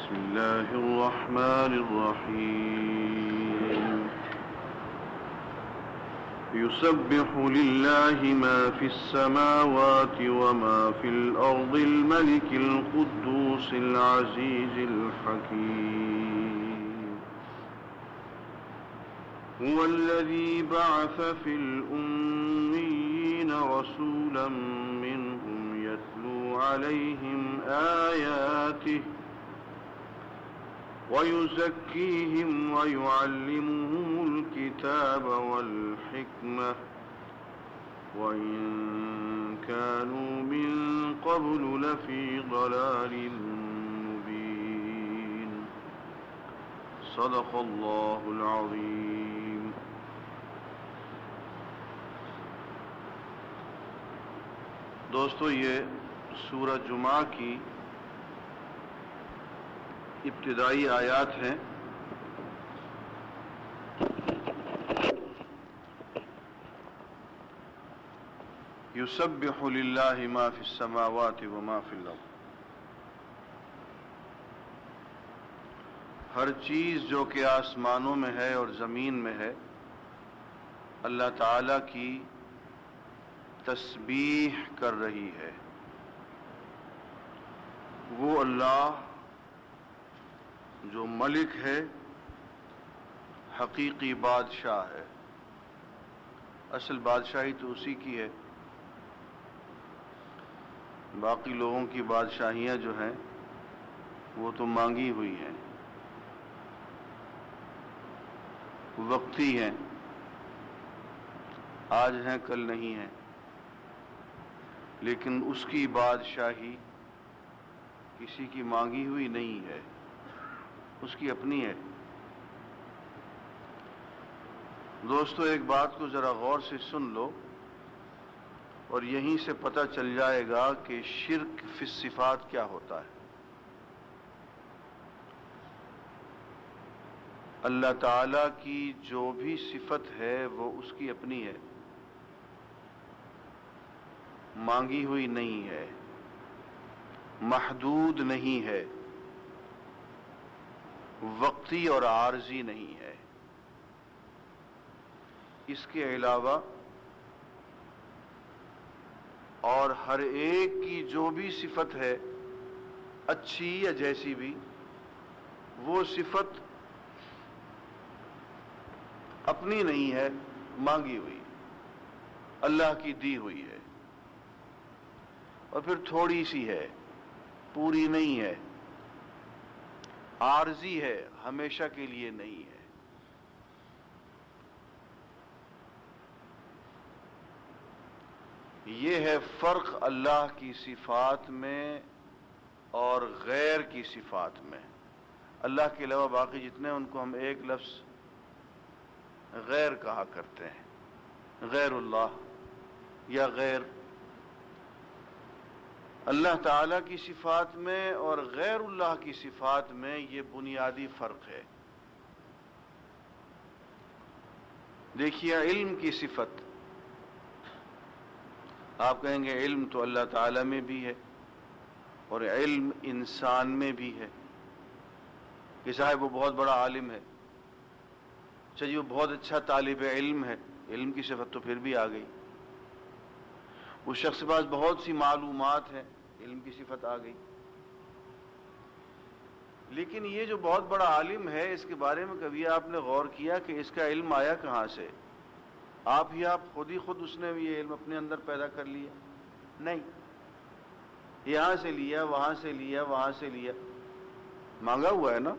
بسم الله الرحمن الرحيم يسبح لله ما في السماوات وما في الأرض الملك القدوس العزيز الحكيم هو الذي بعث في الأميين رسولا منهم يتلو عليهم آياته ويزكيهم ويعلمهم الكتاب والحكمة وإن كانوا من قبل لفي ضلال مبين صدق الله العظيم. دوستو، یہ سورہ جمعہ کی ابتدائی آیات ہیں. یسبح للہ ما فی السماوات وما فی الارض. ہر چیز جو کہ آسمانوں میں ہے اور زمین میں ہے اللہ تعالی کی تسبیح کر رہی ہے. وہ اللہ جو ملک ہے، حقیقی بادشاہ ہے. اصل بادشاہی تو اسی کی ہے، باقی لوگوں کی بادشاہیاں جو ہیں وہ تو مانگی ہوئی ہیں، وقتی ہیں، آج ہیں کل نہیں ہیں. لیکن اس کی بادشاہی کسی کی مانگی ہوئی نہیں ہے، اس کی اپنی ہے. دوستو، ایک بات کو ذرا غور سے سن لو اور یہیں سے پتہ چل جائے گا کہ شرک فی الصفات کیا ہوتا ہے. اللہ تعالی کی جو بھی صفت ہے وہ اس کی اپنی ہے، مانگی ہوئی نہیں ہے، محدود نہیں ہے، وقتی اور عارضی نہیں ہے. اس کے علاوہ اور ہر ایک کی جو بھی صفت ہے، اچھی یا جیسی بھی، وہ صفت اپنی نہیں ہے، مانگی ہوئی، اللہ کی دی ہوئی ہے. اور پھر تھوڑی سی ہے، پوری نہیں ہے، عارضی ہے، ہمیشہ کے لیے نہیں ہے. یہ ہے فرق اللہ کی صفات میں اور غیر کی صفات میں. اللہ کے علاوہ باقی جتنے ان کو ہم ایک لفظ غیر کہا کرتے ہیں، غیر اللہ یا غیر. اللہ تعالیٰ کی صفات میں اور غیر اللہ کی صفات میں یہ بنیادی فرق ہے. دیکھیے، علم کی صفت، آپ کہیں گے علم تو اللہ تعالیٰ میں بھی ہے اور علم انسان میں بھی ہے کہ صاحب وہ بہت بڑا عالم ہے، چلیے وہ بہت اچھا طالب علم ہے، علم کی صفت تو پھر بھی آ گئی. اس شخص کے پاس بہت سی معلومات ہیں، علم کی صفت آ گئی. لیکن یہ جو بہت بڑا عالم ہے، اس کے بارے میں کبھی آپ نے غور کیا کہ اس کا علم آیا کہاں سے؟ آپ خود ہی اس نے یہ علم اپنے اندر پیدا کر لیا؟ نہیں، یہاں سے لیا، وہاں سے لیا، وہاں سے لیا، مانگا ہوا ہے نا.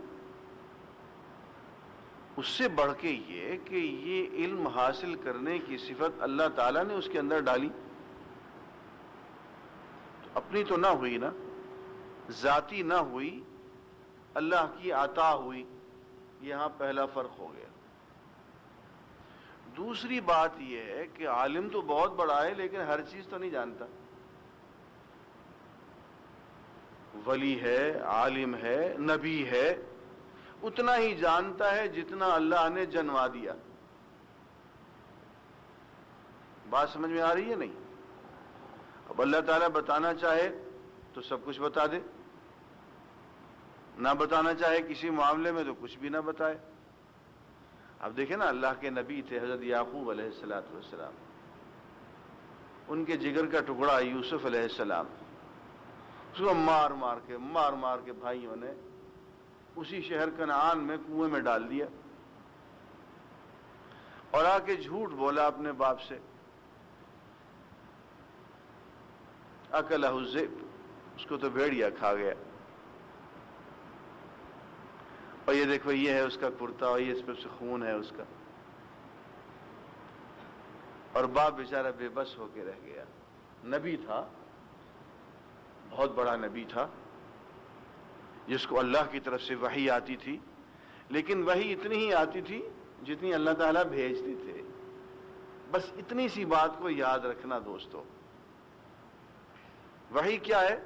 اس سے بڑھ کے یہ کہ یہ علم حاصل کرنے کی صفت اللہ تعالیٰ نے اس کے اندر ڈالی، اپنی تو نہ ہوئی نا، ذاتی نہ ہوئی، اللہ کی عطا ہوئی. یہاں پہلا فرق ہو گیا. دوسری بات یہ ہے کہ عالم تو بہت بڑا ہے لیکن ہر چیز تو نہیں جانتا. ولی ہے، عالم ہے، نبی ہے، اتنا ہی جانتا ہے جتنا اللہ نے جنوا دیا. بات سمجھ میں آ رہی ہے نہیں؟ اب اللہ تعالیٰ بتانا چاہے تو سب کچھ بتا دے، نہ بتانا چاہے کسی معاملے میں تو کچھ بھی نہ بتائے۔ اب دیکھیں نا، اللہ کے نبی تھے حضرت یعقوب علیہ السلام، ان کے جگر کا ٹکڑا یوسف علیہ السلام، اس کو مار مار کے بھائیوں نے اسی شہر کنعان میں کنویں میں ڈال دیا، اور آ کے جھوٹ بولا اپنے باپ سے، اکلہ الذئب، اس کو تو بھیڑیا کھا گیا، اور یہ دیکھو یہ ہے اس کا کرتا، اور یہ اس پہ سے خون ہے اس کا، اور باپ بیچارہ بے بس ہو کے رہ گیا۔ نبی تھا، بہت بڑا نبی تھا، جس کو اللہ کی طرف سے وحی آتی تھی، لیکن وحی اتنی ہی آتی تھی جتنی اللہ تعالیٰ بھیجتے تھے۔ بس اتنی سی بات کو یاد رکھنا دوستو، وحی کیا ہے؟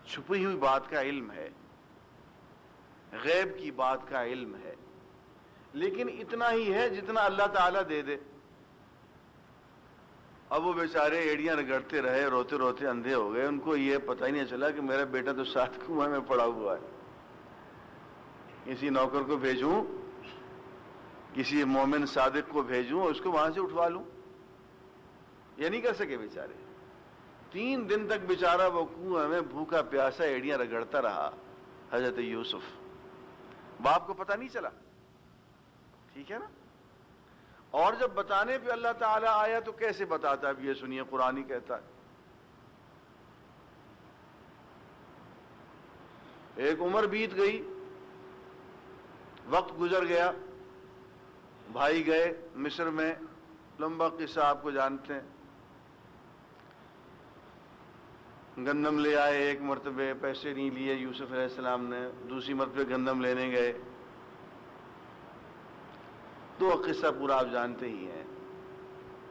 چھپی ہوئی بات کا علم ہے، غیب کی بات کا علم ہے، لیکن اتنا ہی ہے جتنا اللہ تعالیٰ دے دے۔ اب وہ بیچارے ایڑیاں رگڑتے رہے، روتے روتے اندھے ہو گئے، ان کو یہ پتہ ہی نہیں چلا کہ میرا بیٹا تو ساتھ کنویں میں پڑا ہوا ہے، کسی نوکر کو بھیجوں، کسی مومن صادق کو بھیجوں اور اس کو وہاں سے اٹھوا لوں، یہ نہیں کر سکے بیچارے۔ 3 دن تک بیچارہ وہ کنویں میں بھوکا پیاسا ایڑیاں رگڑتا رہا حضرت یوسف، باپ کو پتہ نہیں چلا، ٹھیک ہے نا؟ اور جب بتانے پہ اللہ تعالیٰ آیا تو کیسے بتاتا؟ اب یہ سنیے، قرآن ہی کہتا ہے، ایک عمر بیت گئی، وقت گزر گیا، بھائی گئے مصر میں، لمبا قصہ آپ کو جانتے ہیں، گندم لے آئے، ایک مرتبہ پیسے نہیں لیے یوسف علیہ السلام نے، دوسری مرتبہ گندم لینے گئے، تو قصہ پورا آپ جانتے ہی ہیں۔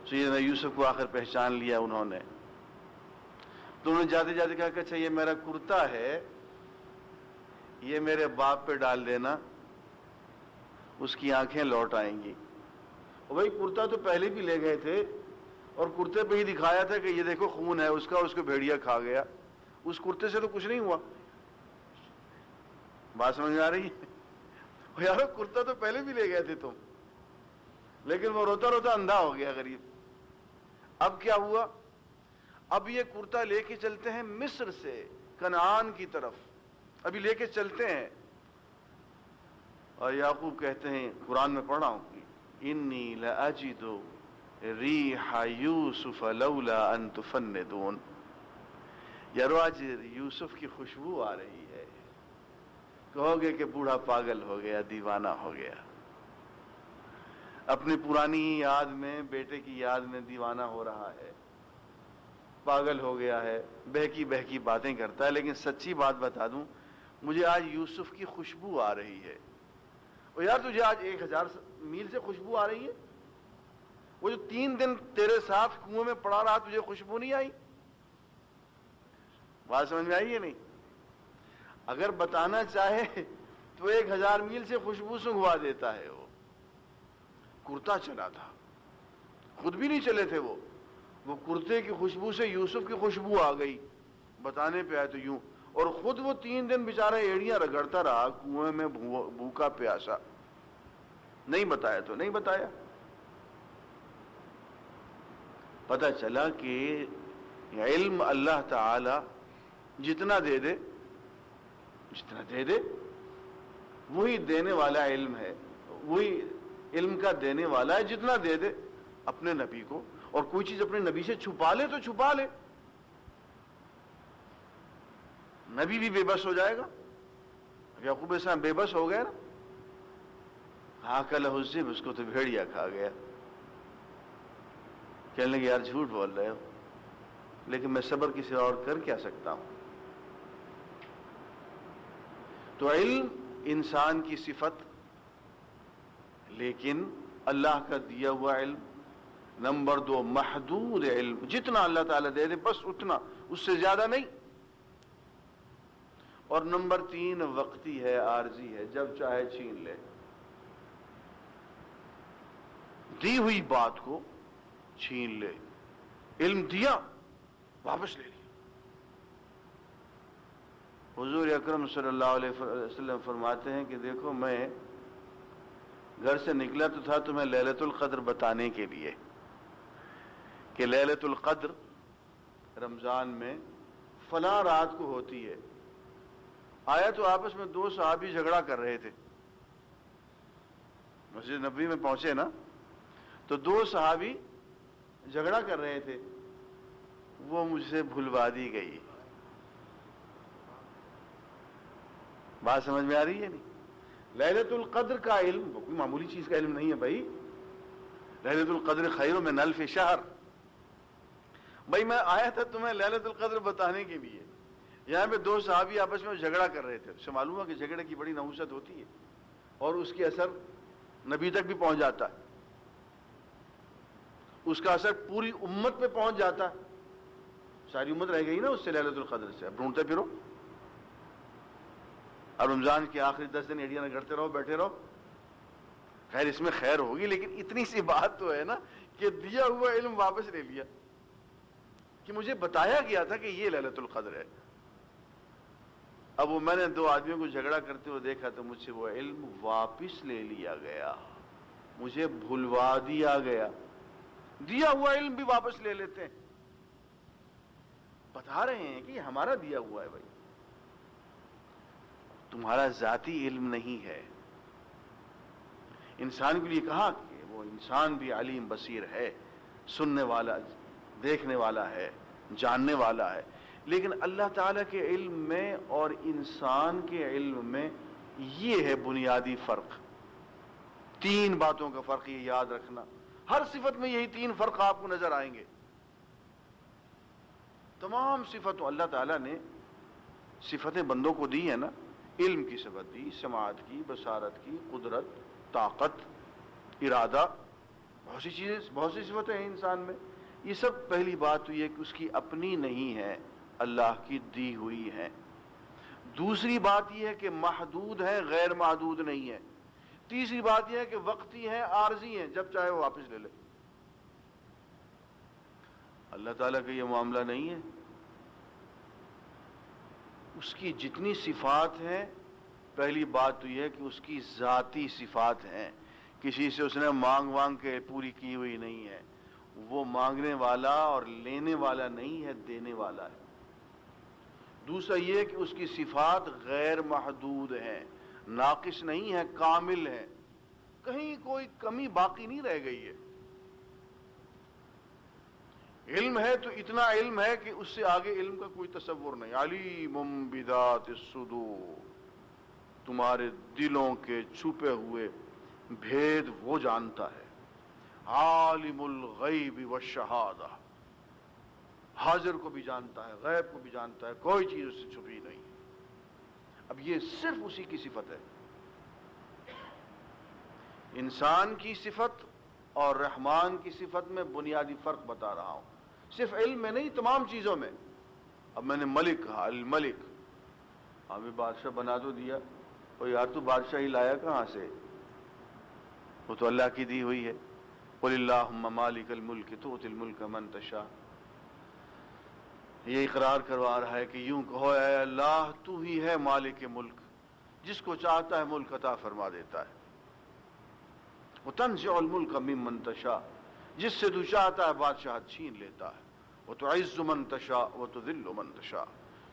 سیدنا یوسف کو آخر پہچان لیا انہوں نے، تو انہوں نے جاتے جاتے کہا کہ اچھا یہ میرا کرتا ہے، یہ میرے باپ پہ ڈال دینا، اس کی آنکھیں لوٹ آئیں گی۔ اور بھائی کرتا تو پہلے بھی لے گئے تھے، اور کرتے پہ ہی دکھایا تھا کہ یہ دیکھو خون ہے اس کا، اس کو بھیڑیا کھا گیا، اس کرتے سے تو کچھ نہیں ہوا۔ بات سمجھ میں آ رہی ہے؟ یار کرتا تو پہلے بھی لے گئے تھے تم، لیکن وہ روتا روتا اندھا ہو گیا غریب۔ اب کیا ہوا؟ اب یہ کرتا لے کے چلتے ہیں مصر سے کنعان کی طرف، ابھی لے کے چلتے ہیں، اور یعقوب کہتے ہیں، قرآن میں پڑھ رہا ہوں، انی لاجد ریح یوسف لولا ان تفندون، یارو آج یوسف کی خوشبو آ رہی ہے، کہو گے کہ بوڑھا پاگل ہو گیا، دیوانہ ہو گیا، اپنی پرانی یاد میں، بیٹے کی یاد میں دیوانہ ہو رہا ہے، پاگل ہو گیا ہے، بہکی بہکی باتیں کرتا ہے۔ لیکن سچی بات بتا دوں، مجھے آج یوسف کی خوشبو آ رہی ہے۔ اور یار تجھے آج 1000 میل سے خوشبو آ رہی ہے؟ وہ جو 3 دن تیرے ساتھ کنویں میں پڑا رہا، تجھے خوشبو نہیں آئی؟ بات سمجھ میں آئی ہے نہیں؟ اگر بتانا چاہے تو 1000 میل سے خوشبو سنگھوا دیتا ہے۔ وہ کرتا چلا تھا، خود بھی نہیں چلے تھے، وہ کرتے کی خوشبو سے یوسف کی خوشبو آ گئی، بتانے پہ آئے تو یوں، اور خود وہ 3 دن بیچارہ ایڑیاں رگڑتا رہا کنویں میں بھوکا پیاسا، نہیں بتایا تو نہیں بتایا۔ پتہ چلا کہ علم اللہ تعالی جتنا دے دے، وہی دینے والا علم ہے، وہی علم کا دینے والا ہے جتنا دے دے اپنے نبی کو، اور کوئی چیز اپنے نبی سے چھپا لے تو چھپا لے، نبی بھی بے بس ہو جائے گا۔ یعقوب علیہ السلام بے بس ہو گئے نا، اکلہ الذئب، اس کو تو بھیڑیا کھا گیا۔ کہنے لگے یار جھوٹ بول رہے ہو، لیکن میں صبر کسی اور کر کیا سکتا ہوں۔ تو علم انسان کی صفت، لیکن اللہ کا دیا ہوا علم۔ نمبر 2 محدود علم، جتنا اللہ تعالیٰ دے دے بس اتنا، اس سے زیادہ نہیں۔ اور نمبر 3 وقتی ہے، عارضی ہے، جب چاہے چھین لے، دی ہوئی بات کو چھین لے، علم دیا واپس لے لیا۔ حضور اکرم صلی اللہ علیہ وسلم فرماتے ہیں کہ دیکھو میں گھر سے نکلا تو تھا تمہیں لیلۃ القدر بتانے کے لیے کہ لیلۃ القدر رمضان میں فلاں رات کو ہوتی ہے. آیا تو آپس میں دو صحابی جھگڑا کر رہے تھے. مسجد نبوی میں پہنچے نا تو دو صحابی جھگڑا کر رہے تھے. وہ مجھ سے بھلوا دی گئی. بات سمجھ میں آ رہی ہے نہیں؟ لیلۃ القدر کا علم کوئی معمولی چیز کا علم نہیں ہے بھائی. لیلۃ القدر خیر من الف شہر. بھائی میں آیا تھا تمہیں لیلۃ القدر بتانے کے لیے. یہاں پہ دو صحابی آپس میں جھگڑا کر رہے تھے. اس سے معلوم ہے کہ جھگڑے کی بڑی نحوست ہوتی ہے اور اس کے اثر نبی تک بھی پہنچ جاتا ہے. اس کا اثر پوری امت پہ پہنچ جاتا ہے. ساری امت رہ گئی نا اس سے لیلۃ القدر سے. اب ڈھونڈتے پھرو. اب رمضان کے آخری 10 دن ایڈیاں کرتے رہو, بیٹھے رہو. خیر اس میں خیر ہوگی لیکن اتنی سی بات تو ہے نا کہ دیا ہوا علم واپس لے لیا کہ مجھے بتایا گیا تھا کہ یہ لیلۃ القدر ہے. اب وہ میں نے دو آدمیوں کو جھگڑا کرتے ہوئے دیکھا تو مجھ سے وہ علم واپس لے لیا گیا. مجھے بھلوا دیا گیا. دیا ہوا علم بھی واپس لے لیتے ہیں. بتا رہے ہیں کہ یہ ہمارا دیا ہوا ہے بھائی, تمہارا ذاتی علم نہیں ہے. انسان کے لیے کہا کہ وہ انسان بھی علیم بصیر ہے, سننے والا, دیکھنے والا ہے, جاننے والا ہے. لیکن اللہ تعالیٰ کے علم میں اور انسان کے علم میں یہ ہے بنیادی فرق. 3 باتوں کا فرق, یہ یاد رکھنا. ہر صفت میں یہی 3 فرق آپ کو نظر آئیں گے. تمام صفتوں اللہ تعالیٰ نے صفتیں بندوں کو دی ہیں نا. علم کی صفت دی, سماعت کی, بصارت کی, قدرت, طاقت, ارادہ, بہت سی چیزیں, بہت سی صفتیں ہیں انسان میں. یہ سب پہلی بات تو یہ کہ اس کی اپنی نہیں ہے, اللہ کی دی ہوئی ہے. دوسری بات یہ ہے کہ محدود ہے, غیر محدود نہیں ہے. تیسری بات یہ ہے کہ وقتی ہیں, عارضی ہیں, جب چاہے وہ واپس لے لے. اللہ تعالیٰ کا یہ معاملہ نہیں ہے. اس کی جتنی صفات ہیں, پہلی بات تو یہ ہے کہ اس کی ذاتی صفات ہیں. کسی سے اس نے مانگ کے پوری کی ہوئی نہیں ہے. وہ مانگنے والا اور لینے والا نہیں ہے, دینے والا ہے. دوسرا یہ کہ اس کی صفات غیر محدود ہیں, ناقص نہیں ہے, کامل ہے. کہیں کوئی کمی باقی نہیں رہ گئی ہے. علم ہے تو اتنا علم ہے کہ اس سے آگے علم کا کوئی تصور نہیں. علیم بذات الصدور, تمہارے دلوں کے چھپے ہوئے بھید وہ جانتا ہے. عالم الغیب والشہادہ, حاضر کو بھی جانتا ہے, غیب کو بھی جانتا ہے, کوئی چیز اس سے چھپی نہیں. اب یہ صرف اسی کی صفت ہے. انسان کی صفت اور رحمان کی صفت میں بنیادی فرق بتا رہا ہوں, صرف علم میں نہیں, تمام چیزوں میں. اب میں نے ملک کہا, الملک, ہمیں بادشاہ بنا تو دیا, اور یار تو بادشاہی لایا کہاں سے؟ وہ تو اللہ کی دی ہوئی ہے. قل اللہم مالک الملک تؤتی الملک من تشاء. یہ اقرار کروا رہا ہے کہ یوں کہو اے اللہ تو ہی ہے مالک ملک, جس کو چاہتا ہے ملک عطا فرما دیتا ہے. وتنزع الملک ممن تشاء, جس سے تو چاہتا ہے بادشاہت چھین لیتا ہے. وتعز من تشاء وتذل من تشاء,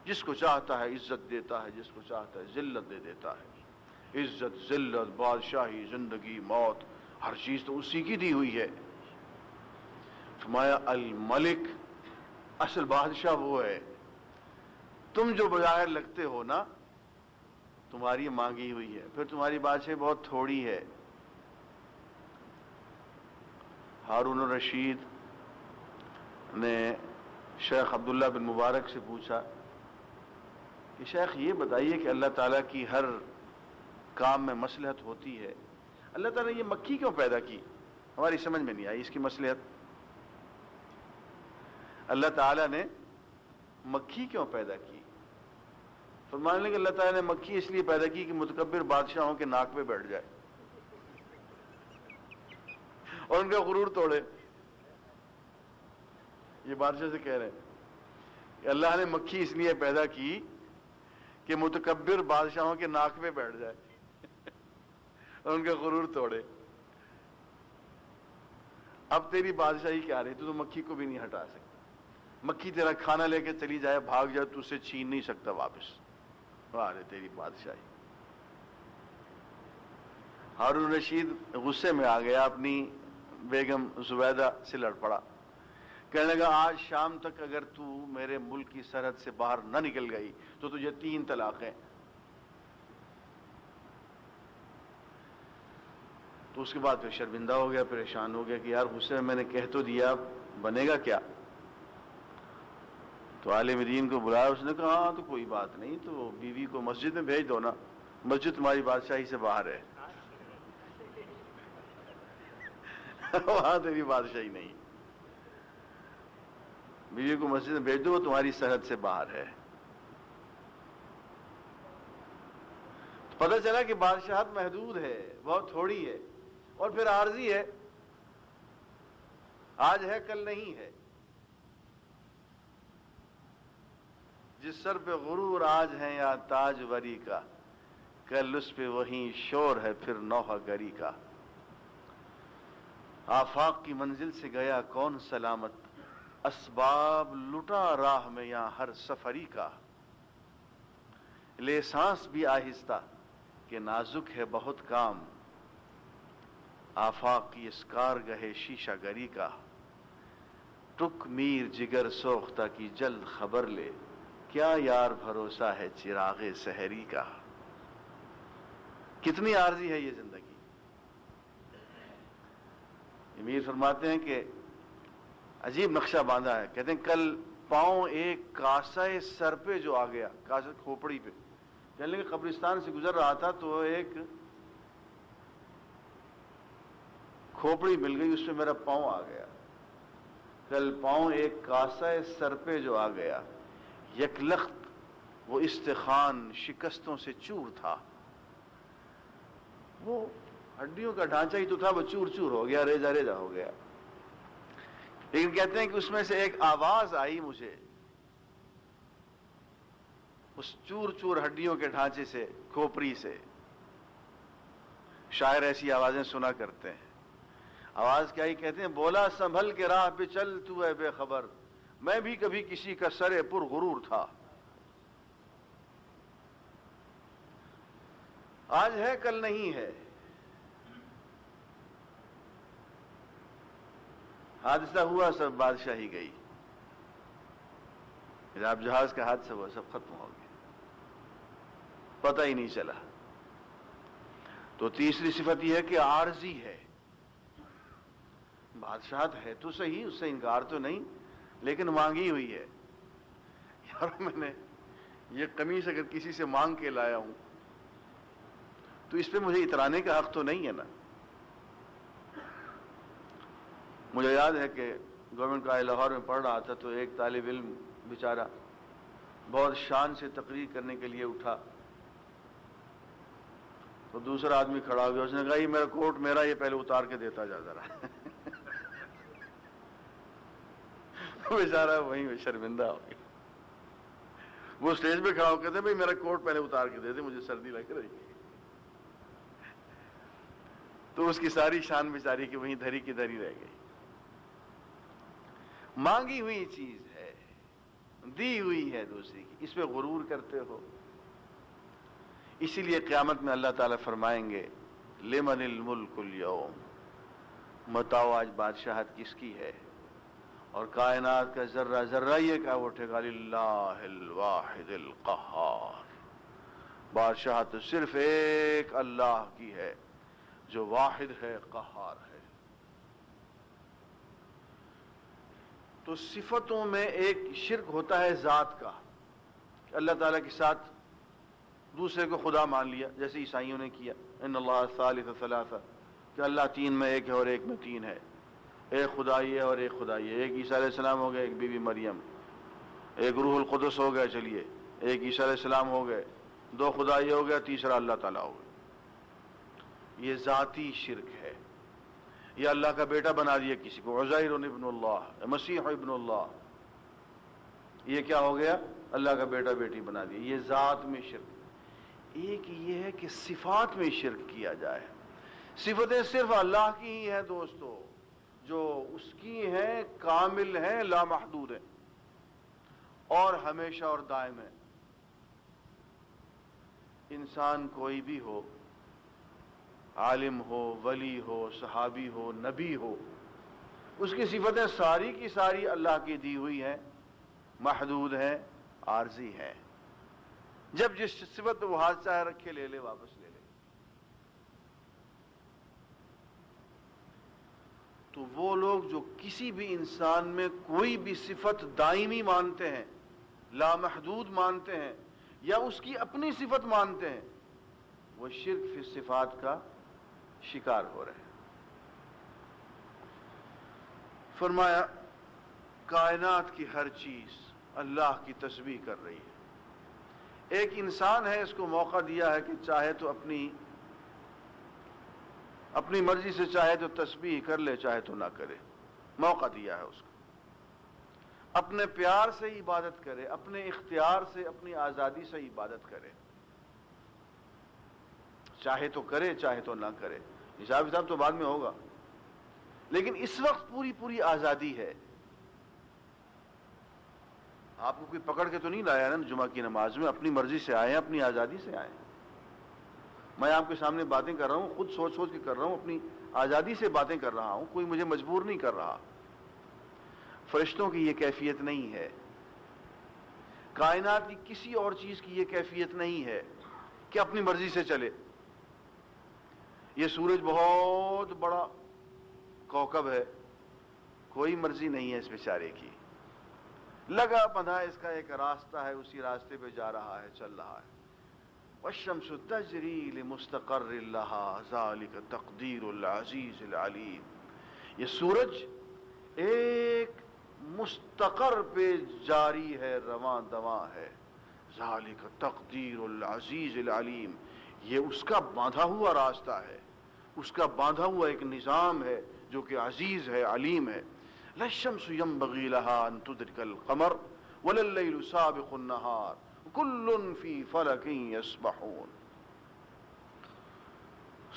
جس کو چاہتا ہے عزت دیتا ہے, جس کو چاہتا ہے ذلت دے دیتا ہے. عزت, ذلت, بادشاہی, زندگی, موت, ہر چیز تو اسی کی دی ہوئی ہے. فرمایا الملک, اصل بادشاہ وہ ہے. تم جو بظاہر لگتے ہو نا, تمہاری مانگی ہوئی ہے, پھر تمہاری بادشاہی بہت تھوڑی ہے. ہارون الرشید نے شیخ عبداللہ بن مبارک سے پوچھا کہ شیخ یہ بتائیے کہ اللہ تعالیٰ کی ہر کام میں مصلحت ہوتی ہے, اللہ تعالیٰ نے یہ مکھی کیوں پیدا کی؟ ہماری سمجھ میں نہیں آئی اس کی مصلحت. اللہ تعالیٰ نے مکھی کیوں پیدا کی؟ فرمانے لگے اللہ تعالیٰ نے مکھی اس لیے پیدا کی کہ متکبر بادشاہوں کے ناک پہ بیٹھ جائے اور ان کا غرور توڑے. یہ بادشاہ سے کہہ رہے ہیں کہ اللہ نے مکھی اس لیے پیدا کی کہ متکبر بادشاہوں کے ناک پہ بیٹھ جائے اور ان کا غرور توڑے. اب تیری بادشاہی کیا رہی؟ تو مکھی کو بھی نہیں ہٹا سکتا. مکھی تیرا کھانا لے کے چلی جائے، بھاگ جائے، تو اسے چھین نہیں سکتا واپس. واہ رے تیری بادشاہی. ہارون رشید غصے میں آ گیا، اپنی بیگم زبیدہ سے لڑ پڑا. کہنے لگا آج شام تک اگر تو میرے ملک کی سرحد سے باہر نہ نکل گئی تو تجھے 3 طلاقیں. تو اس کے بعد پھر شرمندہ ہو گیا، پریشان ہو گیا کہ یار غصے میں نے کہہ تو دیا، بنے گا کیا؟ تو عالم دین کو بلایا، اس نے کہا ہاں تو کوئی بات نہیں، تو بیوی کو مسجد میں بھیج دو نا، مسجد تمہاری بادشاہی سے باہر ہے. وہاں تیری بادشاہی نہیں. بیوی کو مسجد میں بھیج دو، وہ تمہاری سرحد سے باہر ہے. پتہ چلا کہ بادشاہت محدود ہے، بہت تھوڑی ہے، اور پھر عارضی ہے، آج ہے کل نہیں ہے. جس سر پہ غرور آج ہے یا تاج وری کا، کل اس پہ وہیں شور ہے پھر نوحہ گری کا. آفاق کی منزل سے گیا کون سلامت، اسباب لٹا راہ میں یا ہر سفری کا. لے سانس بھی آہستہ کہ نازک ہے بہت کام، آفاق کی اس کارگہ شیشہ گری کا. ٹک میر جگر سوختہ کی جلد خبر لے، کیا یار بھروسہ ہے چراغ سحری کا. کتنی عارضی ہے یہ زندگی. امیر فرماتے ہیں کہ عجیب نقشہ باندھا ہے. کہتے ہیں کل پاؤں ایک کاسہ سر پہ جو آ گیا، کاسہ کھوپڑی پہ، کہنے لگے قبرستان سے گزر رہا تھا تو ایک کھوپڑی مل گئی، اس پہ میرا پاؤں آ گیا. کل پاؤں ایک کاسہ سر پہ جو آ گیا، یک لخت وہ استخوان شکستوں سے چور تھا. وہ ہڈیوں کا ڈھانچہ ہی تو تھا، وہ چور چور ہو گیا، ریزہ ریزہ ہو گیا. لیکن کہتے ہیں کہ اس میں سے ایک آواز آئی مجھے، اس چور چور ہڈیوں کے ڈھانچے سے، کھوپڑی سے. شاعر ایسی آوازیں سنا کرتے ہیں. آواز کیا ہی کہتے ہیں، بولا سنبھل کے راہ پہ چل تو اے بے خبر، میں بھی کبھی کسی کا سر پر غرور تھا. آج ہے کل نہیں ہے. حادثہ ہوا سب بادشاہی گئی، جب جہاز کا حادثہ ہوا سب ختم ہو گیا، پتہ ہی نہیں چلا. تو تیسری صفت یہ ہے کہ عارضی ہے. بادشاہت ہے تو صحیح، اس سے انکار تو نہیں، لیکن مانگی ہوئی ہے. یار میں نے یہ قمیص اگر کسی سے مانگ کے لایا ہوں تو اس پہ مجھے اترانے کا حق تو نہیں ہے نا. مجھے یاد ہے کہ گورنمنٹ کالج لاہور میں پڑھ رہا تھا تو ایک طالب علم بیچارہ بہت شان سے تقریر کرنے کے لیے اٹھا، تو دوسرا آدمی کھڑا ہو گیا، اس نے کہا یہ میرا کوٹ میرا، یہ پہلے اتار کے دیتا جا ذرا. بیچارہ وہیں شرمندہ ہو گیا. وہ اسٹیج پہ کھڑا ہو کہتے بھائی میرا کوٹ پہلے اتار کے دے دے، مجھے سردی لگ رہی ہے. تو اس کی ساری شان بیچاری کی وہیں دھری کی دھری رہ گئی. مانگی ہوئی چیز ہے، دی ہوئی ہے دوسری کی، اس پہ غرور کرتے ہو. اسی لیے قیامت میں اللہ تعالیٰ فرمائیں گے لمن الملک اليوم، بتاؤ آج بادشاہت کس کی ہے. اور کائنات کا ذرہ ذرہ یہ کہا اٹھے گا للہ الواحد القہار، بادشاہت صرف ایک اللہ کی ہے جو واحد ہے، قہار ہے. تو صفتوں میں ایک شرک ہوتا ہے ذات کا، کہ اللہ تعالیٰ کے ساتھ دوسرے کو خدا مان لیا، جیسے عیسائیوں نے کیا، ان اللہ ثالث ثلاثہ، کہ اللہ 3 میں ایک ہے اور ایک میں 3 ہے، ایک خدائی ہے اور ایک خدائی ہے. ایک عیسیٰ علیہ السلام ہو گئے، ایک بی بی مریم، ایک روح القدس ہو گئے، چلیے ایک عیسیٰ علیہ السلام ہو گئے، 2 خدائی ہو گیا، تیسرا اللہ تعالیٰ ہو گئے. یہ ذاتی شرک ہے. یا اللہ کا بیٹا بنا دیا کسی کو، عزیر ابن اللہ، مسیح ابن اللہ. یہ کیا ہو گیا؟ اللہ کا بیٹا بیٹی بنا دیا. یہ ذات میں شرک. ایک یہ ہے کہ صفات میں شرک کیا جائے. صفتیں صرف اللہ کی ہی ہیں دوستو، جو اس کی ہیں، کامل ہیں، لامحدود ہیں اور ہمیشہ اور دائم ہیں. انسان کوئی بھی ہو، عالم ہو، ولی ہو، صحابی ہو، نبی ہو، اس کی صفتیں ساری کی ساری اللہ کی دی ہوئی ہیں، محدود ہیں، عارضی ہیں. جب جس صفت وہ ہاتھ چاہے رکھے لے لے، واپس لے لے. تو وہ لوگ جو کسی بھی انسان میں کوئی بھی صفت دائمی مانتے ہیں، لامحدود مانتے ہیں، یا اس کی اپنی صفت مانتے ہیں، وہ شرک فی صفات کا شکار ہو رہے ہیں. فرمایا کائنات کی ہر چیز اللہ کی تسبیح کر رہی ہے. ایک انسان ہے، اس کو موقع دیا ہے کہ چاہے تو اپنی مرضی سے چاہے تو تسبیح کر لے، چاہے تو نہ کرے. موقع دیا ہے اس کو. اپنے پیار سے عبادت کرے، اپنے اختیار سے، اپنی آزادی سے عبادت کرے. چاہے تو کرے، چاہے تو نہ کرے. حساب کتاب تو بعد میں ہوگا، لیکن اس وقت پوری آزادی ہے. آپ کو کوئی پکڑ کے تو نہیں لایا نا جمعہ کی نماز میں؟ اپنی مرضی سے آئے ہیں، اپنی آزادی سے آئے ہیں. میں آپ کے سامنے باتیں کر رہا ہوں، خود سوچ کے کر رہا ہوں، اپنی آزادی سے باتیں کر رہا ہوں، کوئی مجھے مجبور نہیں کر رہا. فرشتوں کی یہ کیفیت نہیں ہے، کائنات کی کسی اور چیز کی یہ کیفیت نہیں ہے کہ اپنی مرضی سے چلے. یہ سورج بہت بڑا کوکب ہے، کوئی مرضی نہیں ہے اس بیچارے کی. لگا بندھا اس کا ایک راستہ ہے، اسی راستے پہ جا رہا ہے، چل رہا ہے. والشمس تجری لمستقر لها ذلك تقدیر العزیز العلیم. یہ سورج ایک مستقر پہ جاری ہے، رواں دواں ہے. ذالک تقدیر العزیز العلیم. یہ اس کا باندھا ہوا راستہ ہے، اس کا باندھا ہوا ایک نظام ہے جو کہ عزیز ہے، علیم ہے. لا الشمس ينبغي لها ان تدرك القمر ولا الليل سابق النهار كل في فلك يسبحون.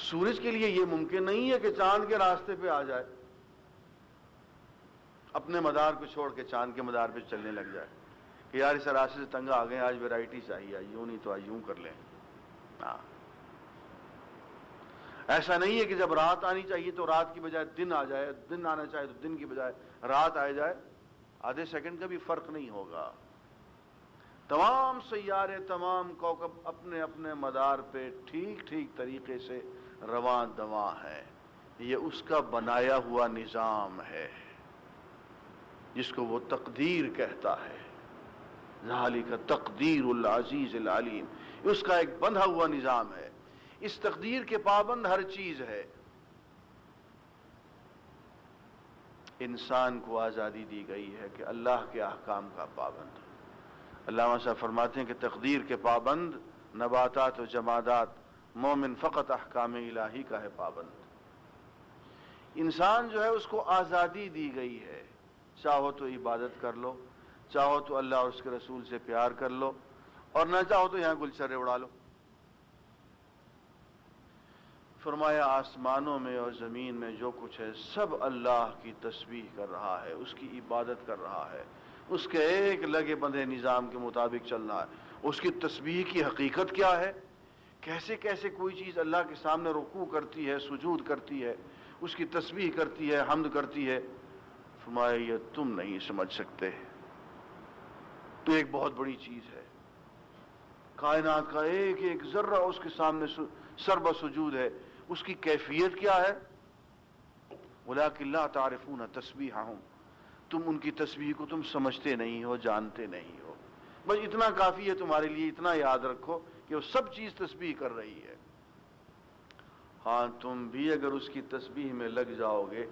سورج کے لیے یہ ممکن نہیں ہے کہ چاند کے راستے پہ آ جائے، اپنے مدار کو چھوڑ کے چاند کے مدار پہ چلنے لگ جائے کہ یار اس راستے سے تنگ آ گئے، آج ویرائٹی چاہیے، یوں نہیں تو آج یوں کر لیں. ایسا نہیں ہے کہ جب رات آنی چاہیے تو رات کی بجائے دن آ جائے، دن آنا چاہے تو دن کی بجائے رات آ جائے. آدھے سیکنڈ کا بھی فرق نہیں ہوگا. تمام سیارے، تمام کوکب اپنے اپنے مدار پہ ٹھیک طریقے سے رواں دواں ہے. یہ اس کا بنایا ہوا نظام ہے جس کو وہ تقدیر کہتا ہے. ذالک تقدیر العزیز العلیم. اس کا ایک بندھا ہوا نظام ہے. اس تقدیر کے پابند ہر چیز ہے. انسان کو آزادی دی گئی ہے کہ اللہ کے احکام کا پابند. علامہ صاحب فرماتے ہیں کہ تقدیر کے پابند نباتات و جمادات، مومن فقط احکام الہی کا ہے پابند. انسان جو ہے اس کو آزادی دی گئی ہے، چاہو تو عبادت کر لو، چاہو تو اللہ اور اس کے رسول سے پیار کر لو، اور نہ چاہو تو یہاں گلچرے اڑا لو. فرمایا آسمانوں میں اور زمین میں جو کچھ ہے سب اللہ کی تسبیح کر رہا ہے، اس کی عبادت کر رہا ہے، اس کے ایک لگے بندھے نظام کے مطابق چل رہا ہے. اس کی تسبیح کی حقیقت کیا ہے؟ کیسے کیسے کوئی چیز اللہ کے سامنے رکوع کرتی ہے، سجود کرتی ہے، اس کی تسبیح کرتی ہے، حمد کرتی ہے. فرمایا یہ تم نہیں سمجھ سکتے. تو ایک بہت بڑی چیز ہے. کائنات کا ایک ایک ذرہ اس کے سامنے سربہ سجود ہے. اس کی کیفیت کیا ہے؟ وَلَٰكِن لَا تَعْرِفُونَ تَسْبِيحَهُمْ. تم ان کی تسبیح کو تم سمجھتے نہیں ہو، جانتے نہیں ہو. بس اتنا کافی ہے تمہارے لیے، اتنا یاد رکھو کہ وہ سب چیز تسبیح کر رہی ہے. ہاں تم بھی اگر اس کی تسبیح میں لگ جاؤ گے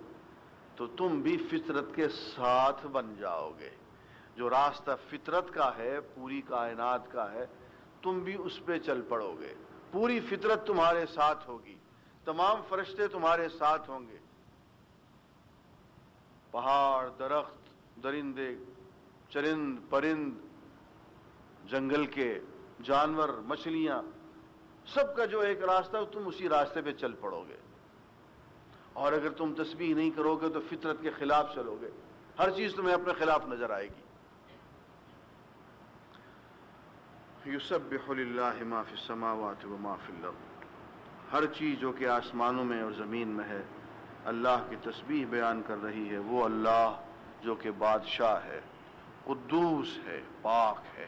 تو تم بھی فطرت کے ساتھ بن جاؤ گے. جو راستہ فطرت کا ہے، پوری کائنات کا ہے، تم بھی اس پہ چل پڑو گے. پوری فطرت تمہارے ساتھ ہوگی، تمام فرشتے تمہارے ساتھ ہوں گے، پہاڑ، درخت، درندے، چرند پرند، جنگل کے جانور، مچھلیاں، سب کا جو ایک راستہ ہے، تم اسی راستے پہ چل پڑو گے. اور اگر تم تسبیح نہیں کرو گے تو فطرت کے خلاف چلو گے، ہر چیز تمہیں اپنے خلاف نظر آئے گی. یسبح للہ ما فی السماوات و ما فی الارض، ہر چیز جو کہ آسمانوں میں اور زمین میں ہے اللہ کی تسبیح بیان کر رہی ہے. وہ اللہ جو کہ بادشاہ ہے، قدوس ہے، پاک ہے،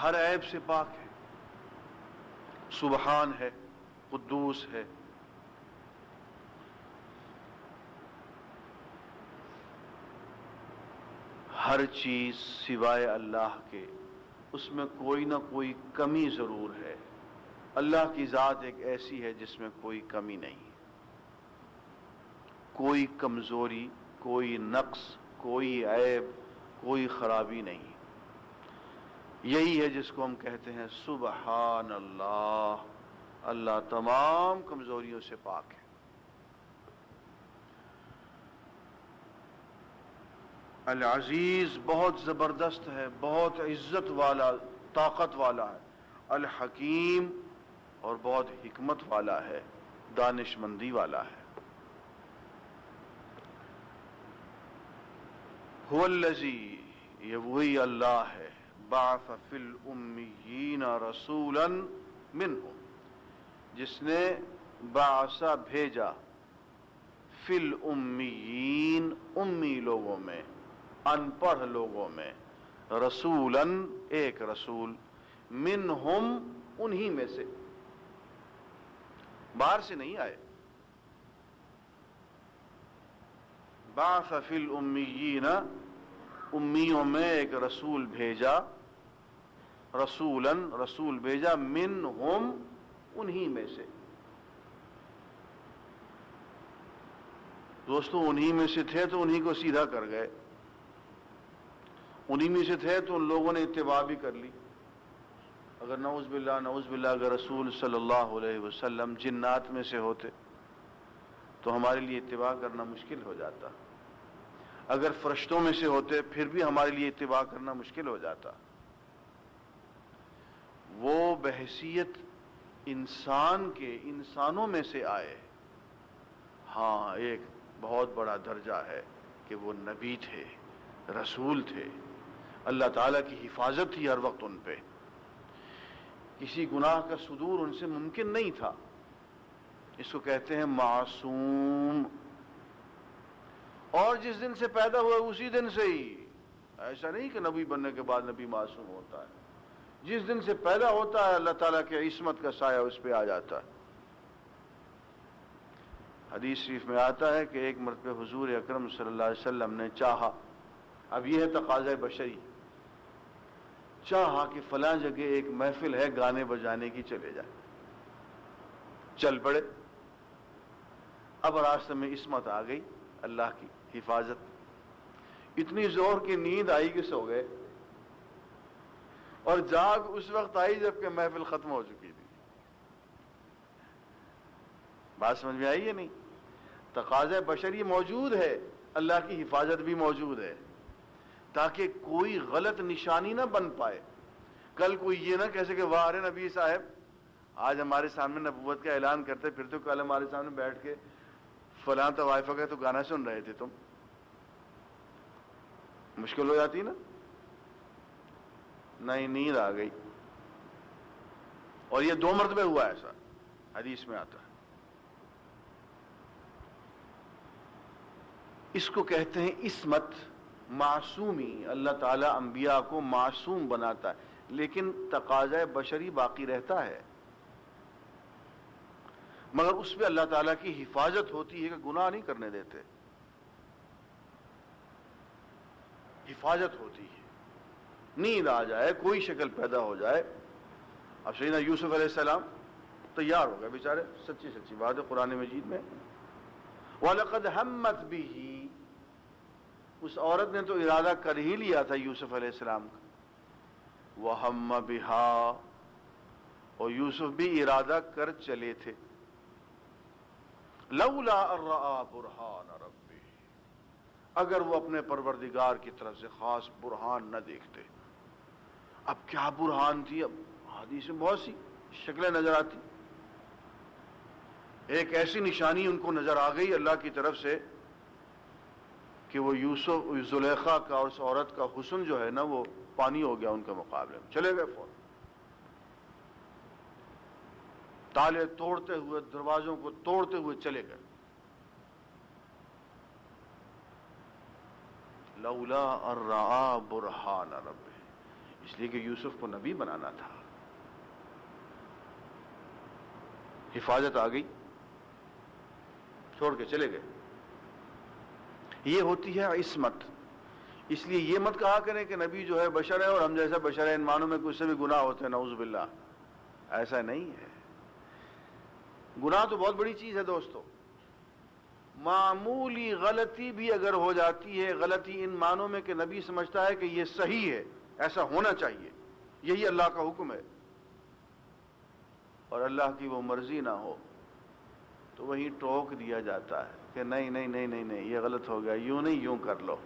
ہر عیب سے پاک ہے، سبحان ہے، قدوس ہے. ہر چیز سوائے اللہ کے اس میں کوئی نہ کوئی کمی ضرور ہے. اللہ کی ذات ایک ایسی ہے جس میں کوئی کمی نہیں، کوئی کمزوری، کوئی نقص، کوئی عیب، کوئی خرابی نہیں. یہی ہے جس کو ہم کہتے ہیں سبحان اللہ. اللہ تمام کمزوریوں سے پاک ہے. العزیز بہت زبردست ہے، بہت عزت والا، طاقت والا ہے. الحکیم اور بہت حکمت والا ہے، دانش مندی والا ہے. هو الذی، یہ وہی اللہ ہے، بعث فی الامیین رسولا منہم، جس نے بعث بھیجا، فی الامیین امی لوگوں میں، ان پڑھ لوگوں میں، رسولا ایک رسول، منہم انہی میں سے، باہر سے نہیں آئے. بعث فی الامیین، امیوں میں ایک رسول بھیجا، رسولا رسول بھیجا، منہم انہی میں سے. دوستو انہی میں سے تھے تو انہی کو سیدھا کر گئے، انہی میں سے تھے تو ان لوگوں نے اتباع بھی کر لی. اگر نعوذ باللہ اگر رسول صلی اللہ علیہ وسلم جنات میں سے ہوتے تو ہمارے لیے اتباع کرنا مشکل ہو جاتا. اگر فرشتوں میں سے ہوتے پھر بھی ہمارے لیے اتباع کرنا مشکل ہو جاتا. وہ بحیثیت انسان کے، انسانوں میں سے آئے. ہاں ایک بہت بڑا درجہ ہے کہ وہ نبی تھے، رسول تھے، اللہ تعالیٰ کی حفاظت تھی ہر وقت ان پہ، کسی گناہ کا صدور ان سے ممکن نہیں تھا. اس کو کہتے ہیں معصوم. اور جس دن سے پیدا ہوا اسی دن سے ہی، ایسا نہیں کہ نبی بننے کے بعد نبی معصوم ہوتا ہے. جس دن سے پیدا ہوتا ہے اللہ تعالیٰ کے عصمت کا سایہ اس پہ آ جاتا ہے. حدیث شریف میں آتا ہے کہ ایک مرتبہ حضور اکرم صلی اللہ علیہ وسلم نے چاہا، اب یہ ہے تقاضۂ بشری، چاہا کہ فلاں جگہ ایک محفل ہے گانے بجانے کی، چلے جائیں. چل پڑے. اب راستے میں عصمت آ گئی، اللہ کی حفاظت. اتنی زور کی نیند آئی کہ سو گئے، اور جاگ اس وقت آئی جب کہ محفل ختم ہو چکی تھی. بات سمجھ میں آئی ہے نہیں؟ تقاضۂ بشری موجود ہے، اللہ کی حفاظت بھی موجود ہے، تاکہ کوئی غلط نشانی نہ بن پائے. کل کوئی یہ نہ کہہ سکے واہ رے نبی صاحب آج ہمارے سامنے نبوت کا اعلان کرتے، پھر تو کل ہمارے سامنے بیٹھ کے فلاں طوائف کا تو گانا سن رہے تھے تم. مشکل ہو جاتی نا. نہیں، نیند آ گئی. اور یہ 2 مرتبہ ہوا ایسا، حدیث میں آتا ہے. اس کو کہتے ہیں عصمت، معصومی. اللہ تعالیٰ انبیاء کو معصوم بناتا ہے، لیکن تقاضۂ بشری باقی رہتا ہے، مگر اس پہ اللہ تعالیٰ کی حفاظت ہوتی ہے کہ گناہ نہیں کرنے دیتے. حفاظت ہوتی ہے. نیند آ جائے، کوئی شکل پیدا ہو جائے. اب سیدنا یوسف علیہ السلام تیار ہو گئے بیچارے، سچی سچی بات ہے قرآن مجید میں، وَلَقَدْ هَمَّتْ بِهِ، اس عورت نے تو ارادہ کر ہی لیا تھا یوسف علیہ السلام کا. وَهَمَّ بِهَا، اور یوسف بھی ارادہ کر چلے تھے. لَوْلَا أَن رَأَىٰ بُرْهَانَ رَبِّهِ، اگر وہ اپنے پروردگار کی طرف سے خاص برہان نہ دیکھتے۔ اب کیا برہان تھی؟ اب حدیث میں بہت سی شکلیں نظر آتی۔ ایک ایسی نشانی ان کو نظر آ گئی اللہ کی طرف سے کہ وہ یوسف زلیخا کا اور اس عورت کا حسن جو ہے نا وہ پانی ہو گیا ان کے مقابلے میں، چلے گئے فوراً، تالے توڑتے ہوئے، دروازوں کو توڑتے ہوئے چلے گئے۔ لولا ان رأى برہان ربہ، اس لیے کہ یوسف کو نبی بنانا تھا۔ حفاظت آ گئی، چھوڑ کے چلے گئے۔ یہ ہوتی ہے عصمت۔ اس لیے یہ مت کہا کریں کہ نبی جو ہے بشر ہے اور ہم جیسا بشر ہے، ان معنوں میں کچھ سے بھی گناہ ہوتے ہیں، نعوذ باللہ، ایسا نہیں ہے۔ گناہ تو بہت بڑی چیز ہے دوستو۔ معمولی غلطی بھی اگر ہو جاتی ہے، غلطی ان معنوں میں کہ نبی سمجھتا ہے کہ یہ صحیح ہے، ایسا ہونا چاہیے، یہی اللہ کا حکم ہے، اور اللہ کی وہ مرضی نہ ہو تو وہیں ٹوک دیا جاتا ہے کہ نہیں نہیں نہیں نہیں نہیں یہ غلط ہو گیا، یوں نہیں یوں کر لو۔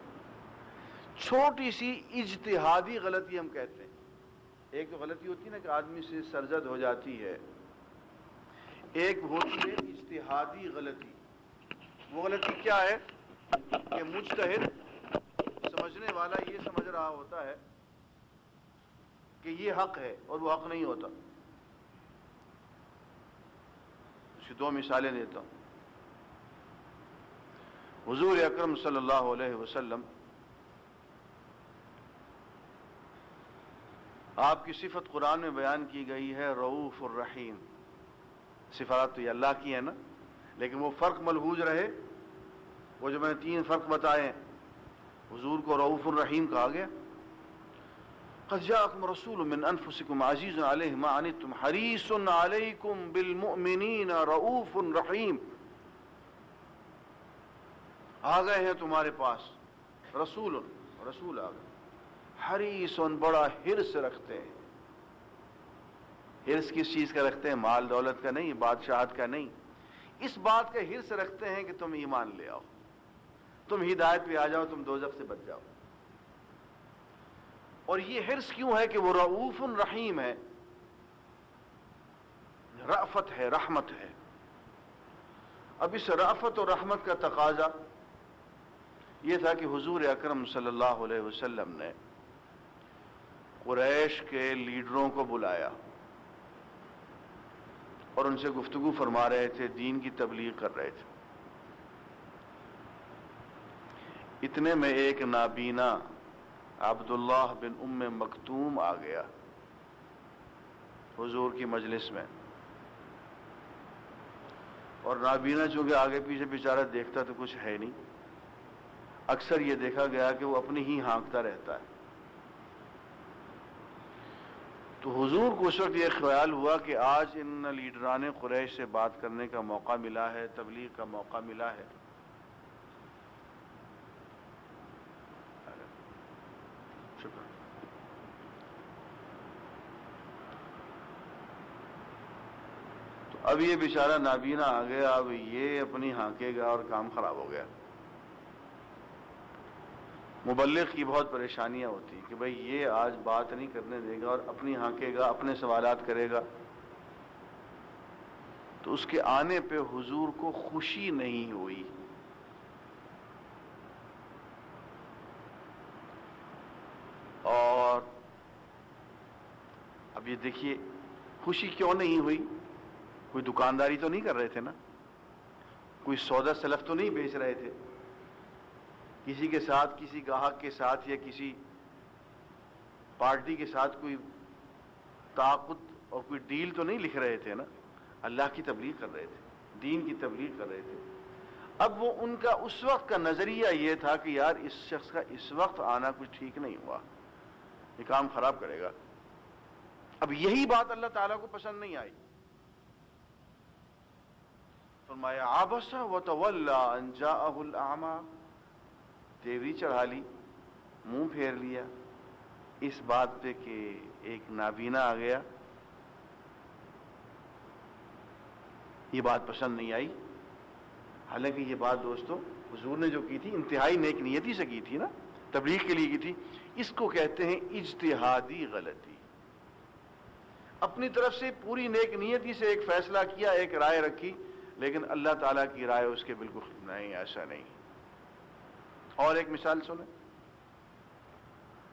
چھوٹی سی اجتہادی غلطی ہم کہتے ہیں۔ ایک تو غلطی ہوتی ہے نا کہ آدمی سے سرزد ہو جاتی ہے، ایک ہوتی ہے اجتہادی غلطی۔ وہ غلطی کیا ہے کہ مجتہد سمجھنے والا یہ سمجھ رہا ہوتا ہے کہ یہ حق ہے اور وہ حق نہیں ہوتا۔ اس کی دو مثالیں دیتا ہوں۔ حضور اکرم صلی اللہ علیہ وسلم، آپ کی صفت قرآن میں بیان کی گئی ہے رؤوف الرحیم۔ صفات تو یہ اللہ کی ہے نا، لیکن وہ فرق ملحوظ رہے، وہ جو میں نے 3 فرق بتائے ہیں۔ حضور کو رؤوف الرحیم کہا گیا۔ قد جاءکم رسول من انفسکم عزیز علیہ ما عنتم حریص علیکم بالمؤمنین رؤوف رحیم۔ آ گئے ہیں تمہارے پاس رسول آ گئے، حریص بڑا حرص رکھتے ہیں۔ حرص کس چیز کا رکھتے ہیں؟ مال دولت کا نہیں، بادشاہت کا نہیں، اس بات کا حرص رکھتے ہیں کہ تم ایمان لے آؤ، تم ہدایت پہ آ جاؤ، تم دوزخ سے بچ جاؤ۔ اور یہ حرص کیوں ہے کہ وہ رؤوف رحیم ہے، رأفت ہے، رحمت ہے۔ اب اس رأفت اور رحمت کا تقاضا یہ تھا کہ حضور اکرم صلی اللہ علیہ وسلم نے قریش کے لیڈروں کو بلایا اور ان سے گفتگو فرما رہے تھے، دین کی تبلیغ کر رہے تھے۔ اتنے میں ایک نابینا عبداللہ بن ام مکتوم آ گیا حضور کی مجلس میں، اور نابینا چونکہ آگے پیچھے بیچارہ دیکھتا تو کچھ ہے نہیں، اکثر یہ دیکھا گیا کہ وہ اپنی ہی ہانکتا رہتا ہے۔ تو حضور کو اس وقت یہ خیال ہوا کہ آج ان لیڈران قریش سے بات کرنے کا موقع ملا ہے، تبلیغ کا موقع ملا ہے۔ شکر۔ تو اب یہ بیچارہ نابینا آ گیا، اب یہ اپنی ہانکے گا اور کام خراب ہو گیا۔ مبلغ کی بہت پریشانیاں ہوتی ہیں کہ بھئی یہ آج بات نہیں کرنے دے گا اور اپنی ہانکے گا، اپنے سوالات کرے گا۔ تو اس کے آنے پہ حضور کو خوشی نہیں ہوئی۔ اور اب یہ دیکھیے خوشی کیوں نہیں ہوئی؟ کوئی دکانداری تو نہیں کر رہے تھے نا، کوئی سودا سلف تو نہیں بیچ رہے تھے، کسی کے ساتھ، کسی گاہک کے ساتھ یا کسی پارٹی کے ساتھ کوئی تعاقد اور کوئی ڈیل تو نہیں لکھ رہے تھے نا، اللہ کی تبلیغ کر رہے تھے، دین کی تبلیغ کر رہے تھے۔ اب وہ ان کا اس وقت کا نظریہ یہ تھا کہ یار اس شخص کا اس وقت آنا کچھ ٹھیک نہیں ہوا، یہ کام خراب کرے گا۔ اب یہی بات اللہ تعالیٰ کو پسند نہیں آئی، فرمایا عبس وتولی ان جاءہ الاعمی، تیوری چڑھا لی، منہ پھیر لیا اس بات پہ کہ ایک نابینا آ گیا۔ یہ بات پسند نہیں آئی، حالانکہ یہ بات دوستو حضور نے جو کی تھی انتہائی نیک نیتی سے کی تھی نا، تبلیغ کے لیے کی تھی. اس کو کہتے ہیں اجتہادی غلطی. اپنی طرف سے پوری نیک نیتی سے ایک فیصلہ کیا، ایک رائے رکھی، لیکن اللہ تعالیٰ کی رائے اس کے بالکل نہیں، ایسا نہیں. اور ایک مثال سنیں،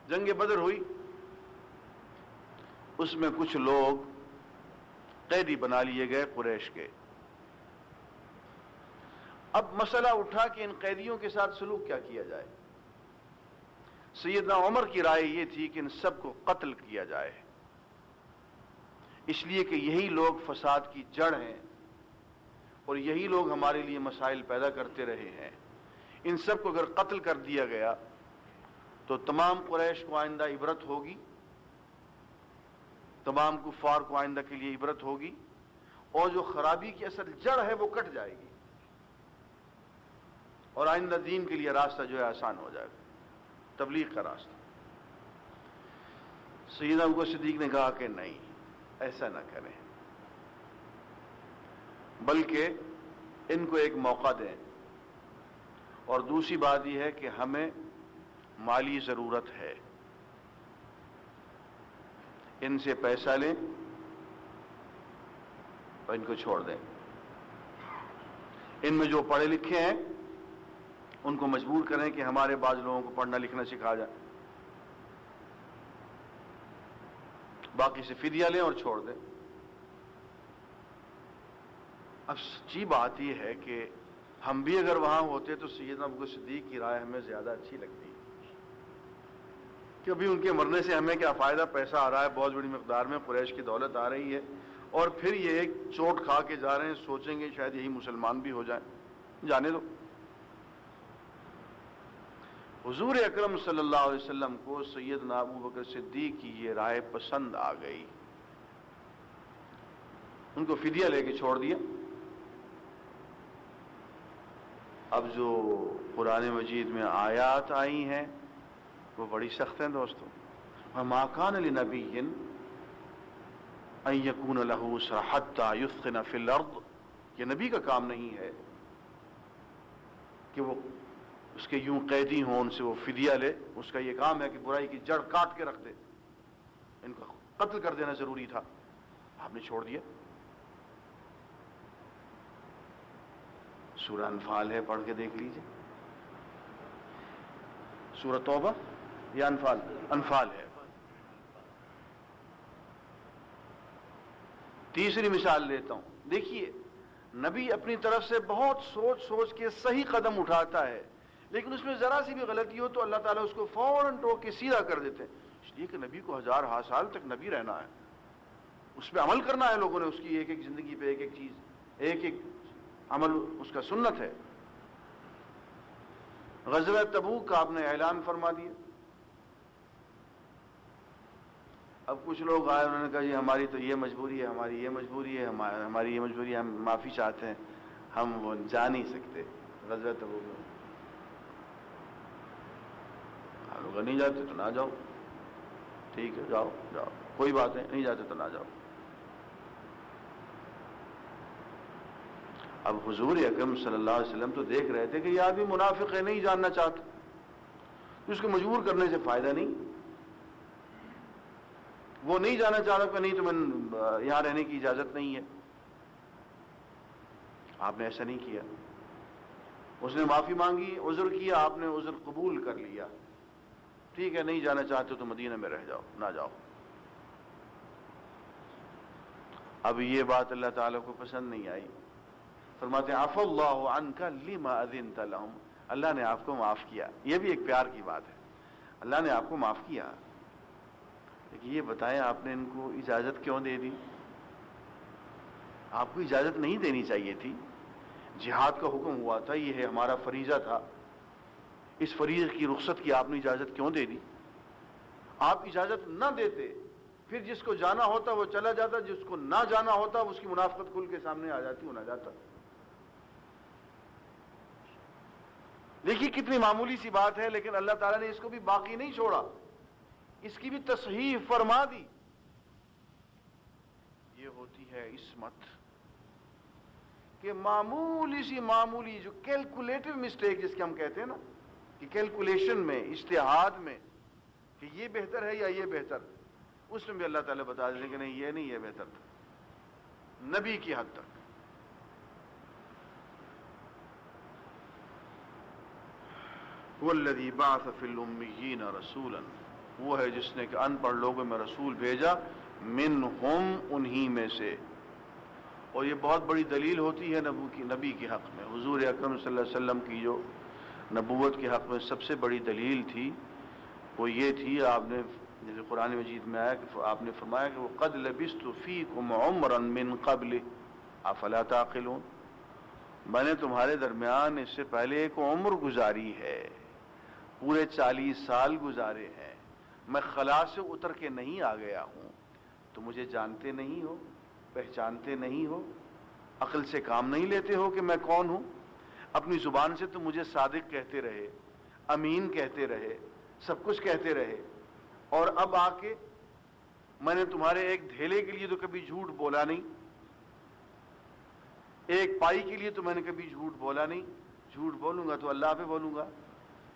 جنگ بدر ہوئی، اس میں کچھ لوگ قیدی بنا لیے گئے قریش کے. اب مسئلہ اٹھا کہ ان قیدیوں کے ساتھ سلوک کیا کیا جائے. سیدنا عمر کی رائے یہ تھی کہ ان سب کو قتل کیا جائے، اس لیے کہ یہی لوگ فساد کی جڑ ہیں اور یہی لوگ ہمارے لیے مسائل پیدا کرتے رہے ہیں. ان سب کو اگر قتل کر دیا گیا تو تمام قریش کو آئندہ عبرت ہوگی، تمام کفار کو آئندہ کے لیے عبرت ہوگی، اور جو خرابی کی اصل جڑ ہے وہ کٹ جائے گی، اور آئندہ دین کے لیے راستہ جو ہے آسان ہو جائے گا، تبلیغ کا راستہ. سیدنا ابو بکر صدیق نے کہا کہ نہیں، ایسا نہ کریں، بلکہ ان کو ایک موقع دیں، اور دوسری بات یہ ہے کہ ہمیں مالی ضرورت ہے، ان سے پیسہ لیں اور ان کو چھوڑ دیں. ان میں جو پڑھے لکھے ہیں ان کو مجبور کریں کہ ہمارے بعض لوگوں کو پڑھنا لکھنا سکھا جائے، باقی سے فدیہ لیں اور چھوڑ دیں. اب سچی بات یہ ہے کہ ہم بھی اگر وہاں ہوتے تو سیدنا ابو بکر صدیق کی رائے ہمیں زیادہ اچھی لگتی، کہ ابھی ان کے مرنے سے ہمیں کیا فائدہ، پیسہ آ رہا ہے بہت بڑی مقدار میں، قریش کی دولت آ رہی ہے، اور پھر یہ ایک چوٹ کھا کے جا رہے ہیں، سوچیں گے شاید یہی مسلمان بھی ہو جائیں، جانے دو. حضور اکرم صلی اللہ علیہ وسلم کو سیدنا ابو بکر صدیق کی یہ رائے پسند آ گئی، ان کو فدیہ لے کے چھوڑ دیا. اب جو قرآن مجید میں آیات آئی ہیں وہ بڑی سخت ہیں دوستوں. وَمَا كَانَ لِنَبِيٍّ أَن يَكُونَ لَهُ أُسْرَةٌ حَتَّى يُثْخِنَ فِي الْأَرْضِ. یہ نبی کا کام نہیں ہے کہ وہ اس کے یوں قیدی ہوں، ان سے وہ فدیہ لے. اس کا یہ کام ہے کہ برائی کی جڑ کاٹ کے رکھ دے. ان کو قتل کر دینا ضروری تھا، آپ نے چھوڑ دیا. سورہ انفال ہے، پڑھ کے دیکھ لیجئے. سورہ توبہ یا انفال؟ انفال ہے. تیسری مثال لیتا ہوں. دیکھیے، نبی اپنی طرف سے بہت سوچ سوچ کے صحیح قدم اٹھاتا ہے، لیکن اس میں ذرا سی بھی غلطی ہو تو اللہ تعالیٰ اس کو فوراً ٹوک کے سیدھا کر دیتے ہیں. اس لیے کہ نبی کو ہزار سال تک نبی رہنا ہے، اس پہ عمل کرنا ہے لوگوں نے، اس کی ایک ایک زندگی پہ ایک ایک چیز، ایک ایک عمل اس کا سنت ہے. غزوہ تبوک کا آپ نے اعلان فرما دیا. اب کچھ لوگ آئے، انہوں نے کہا جی ہماری تو یہ مجبوری ہے، ہماری یہ مجبوری ہے، ہماری یہ مجبوری ہے، ہم معافی چاہتے ہیں، ہم وہ جا نہیں سکتے غزوہ تبوک میں. اگر نہیں جاتے تو نہ جاؤ، ٹھیک ہے، جاؤ جاؤ، کوئی بات نہیں جاتے تو نہ جاؤ. اب حضور اکرم صلی اللہ علیہ وسلم تو دیکھ رہے تھے کہ یہ آدمی منافق ہے، نہیں جاننا چاہتا، اس کو مجبور کرنے سے فائدہ نہیں. وہ نہیں جانا چاہتا کہ نہیں تمہیں یہاں رہنے کی اجازت نہیں ہے. آپ نے ایسا نہیں کیا. اس نے معافی مانگی، عذر کیا، آپ نے عذر قبول کر لیا. ٹھیک ہے، نہیں جانا چاہتے تو مدینہ میں رہ جاؤ، نہ جاؤ. اب یہ بات اللہ تعالیٰ کو پسند نہیں آئی. فرماتے ہیں عفا اللہ عنک لما اذنت لهم. اللہ نے آپ کو معاف کیا. یہ بھی ایک پیار کی بات ہے، اللہ نے آپ کو معاف کیا. لیکن یہ بتائیں آپ نے ان کو اجازت کیوں دے دی؟ آپ کو اجازت نہیں دینی چاہیے تھی. جہاد کا حکم ہوا تھا، یہ ہمارا فریضہ تھا، اس فریضے کی رخصت کی آپ نے اجازت کیوں دے دی؟ آپ اجازت نہ دیتے، پھر جس کو جانا ہوتا وہ چلا جاتا، جس کو نہ جانا ہوتا اس کی منافقت کھل کے سامنے آ جاتی، وہ نہ جاتا. دیکھیے کتنی معمولی سی بات ہے، لیکن اللہ تعالیٰ نے اس کو بھی باقی نہیں چھوڑا، اس کی بھی تصحیح فرما دی. یہ ہوتی ہے عصمت، کہ معمولی جو کیلکولیٹو مسٹیک جس کے ہم کہتے ہیں نا کہ کیلکولیشن میں، اجتہاد میں کہ یہ بہتر ہے یا یہ بہتر، اس میں بھی اللہ تعالیٰ بتا دیتے ہیں کہ نہیں یہ نہیں، یہ بہتر تھا، نبی کی حد تک۔ وَالَّذِي بَعَثَ فِي الْأُمِّيِّينَ رَسُولًا، وہ ہے جس نے کہ ان پڑھ لوگوں میں رسول بھیجا، منہم انہی میں سے۔ اور یہ بہت بڑی دلیل ہوتی ہے نبی کے حق میں۔ حضور اکرم صلی اللہ علیہ وسلم کی جو نبوت کے حق میں سب سے بڑی دلیل تھی وہ یہ تھی، آپ نے جیسے قرآن مجید میں آیا کہ آپ نے فرمایا کہ وَقَدْ لَبِثْتُ فِيكُمْ عُمْرًا مِّن قَبْلِ أَفَلَا تَعْقِلُونَ، میں نے تمہارے درمیان اس سے پہلے ایک عمر گزاری ہے، پورے 40 سال گزارے ہیں، میں خلا سے اتر کے نہیں آ گیا ہوں، تو مجھے جانتے نہیں ہو، پہچانتے نہیں ہو، عقل سے کام نہیں لیتے ہو کہ میں کون ہوں؟ اپنی زبان سے تو مجھے صادق کہتے رہے، امین کہتے رہے، سب کچھ کہتے رہے، اور اب آ کے میں نے تمہارے ایک دھیلے کے لیے تو کبھی جھوٹ بولا نہیں، ایک پائی کے لیے تو میں نے کبھی جھوٹ بولا نہیں، جھوٹ بولوں گا تو اللہ پہ بولوں گا،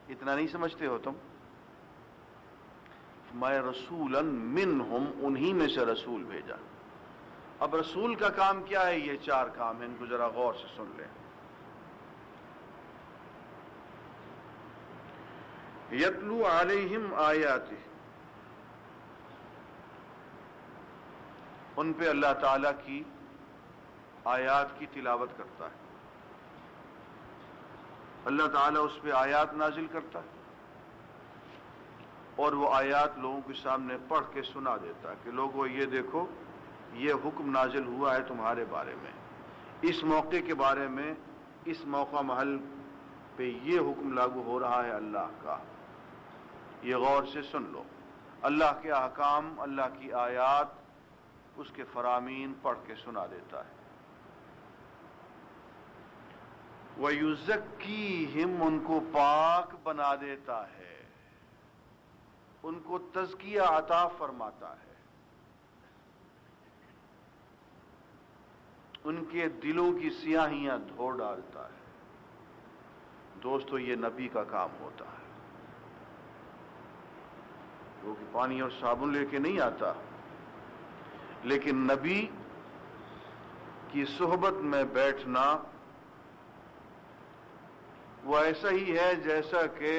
اتنا نہیں سمجھتے ہو تم؟ میں رسولاً منہم، انہی میں سے رسول بھیجا۔ اب رسول کا کام کیا ہے؟ یہ 4 کام ہیں، ان کو ذرا غور سے سن لیں۔ یتلو علیہم آیاتہ، ان پہ اللہ تعالیٰ کی آیات کی تلاوت کرتا ہے، اللہ تعالیٰ اس پہ آیات نازل کرتا ہے اور وہ آیات لوگوں کے سامنے پڑھ کے سنا دیتا ہے کہ لوگوں یہ دیکھو، یہ حکم نازل ہوا ہے تمہارے بارے میں، اس موقع کے بارے میں، اس موقع محل پہ یہ حکم لاگو ہو رہا ہے اللہ کا، یہ غور سے سن لو۔ اللہ کے احکام، اللہ کی آیات، اس کے فرامین پڑھ کے سنا دیتا ہے۔ وَيُزَكِّيهِمْ، ان کو پاک بنا دیتا ہے، ان کو تزکیہ عطا فرماتا ہے، ان کے دلوں کی سیاہیاں دھو ڈالتا ہے۔ دوستو یہ نبی کا کام ہوتا ہے، وہ کہ پانی اور صابن لے کے نہیں آتا، لیکن نبی کی صحبت میں بیٹھنا وہ ایسا ہی ہے جیسا کہ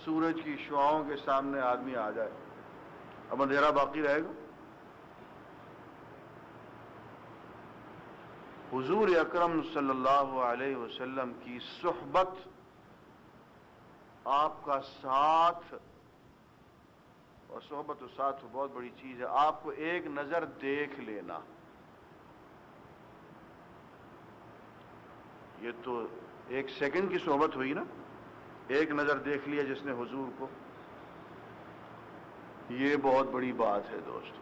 سورج کی شعاؤں کے سامنے آدمی آ جائے، اب اندھیرا باقی رہے گا؟ حضور اکرم صلی اللہ علیہ وسلم کی صحبت، آپ کا ساتھ، اور صحبت و ساتھ بہت بڑی چیز ہے، آپ کو ایک نظر دیکھ لینا، یہ تو 1 سیکنڈ کی صحبت ہوئی نا، ایک نظر دیکھ لیا جس نے حضور کو، یہ بہت بڑی بات ہے دوست۔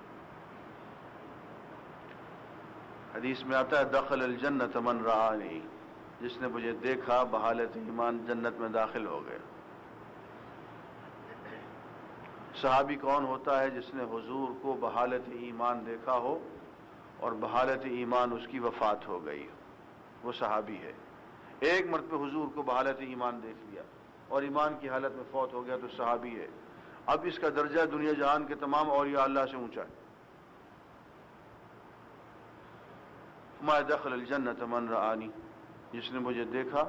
حدیث میں آتا ہے دخل الجنت من رآنی، جس نے مجھے دیکھا بحالت ایمان جنت میں داخل ہو گیا۔ صحابی کون ہوتا ہے؟ جس نے حضور کو بحالت ایمان دیکھا ہو اور بحالت ایمان اس کی وفات ہو گئی، وہ صحابی ہے۔ ایک مرتبہ حضور کو بحالت ایمان دیکھ لیا اور ایمان کی حالت میں فوت ہو گیا تو صحابی ہے۔ اب اس کا درجہ دنیا جہان کے تمام اولیاء اللہ سے اونچا ہے۔ ما دخل الجنت من رآنی، جس نے مجھے دیکھا